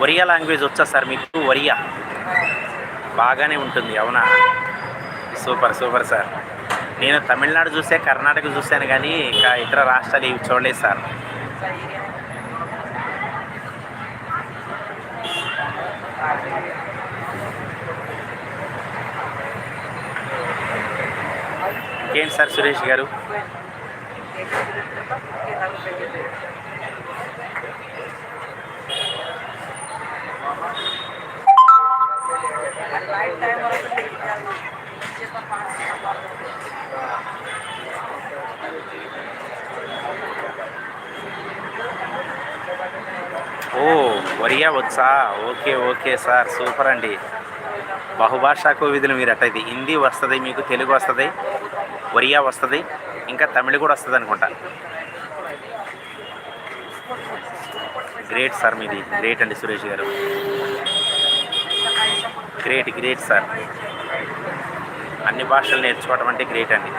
Oriya language వచ్చా sir మీకు? ఒరియా బాగానే ఉంటుంది, అవునా? Super super sir. నేను తమిళనాడు చూసే, కర్ణాటక చూశాను కానీ ఇంకా ఇతర రాష్ట్రాలు ఇవి చూడలేదు సార్. ఇంకేంటి సార్ సురేష్ గారు? ఓ, ఒరియా వచ్చా? ఓకే ఓకే సార్, సూపర్ అండి. బహుభాషా కోవిదులు మీరు అట్టయితే. హిందీ వస్తుంది మీకు, తెలుగు వస్తుంది, ఒరియా వస్తుంది, ఇంకా తమిళ కూడా వస్తుంది అనుకుంటా. గ్రేట్ సార్, మీది గ్రేట్ అండి సురేష్ గారు. Great great sir. అన్ని భాషలు నేర్చుకోవడం అంటే గ్రేట్ అండి.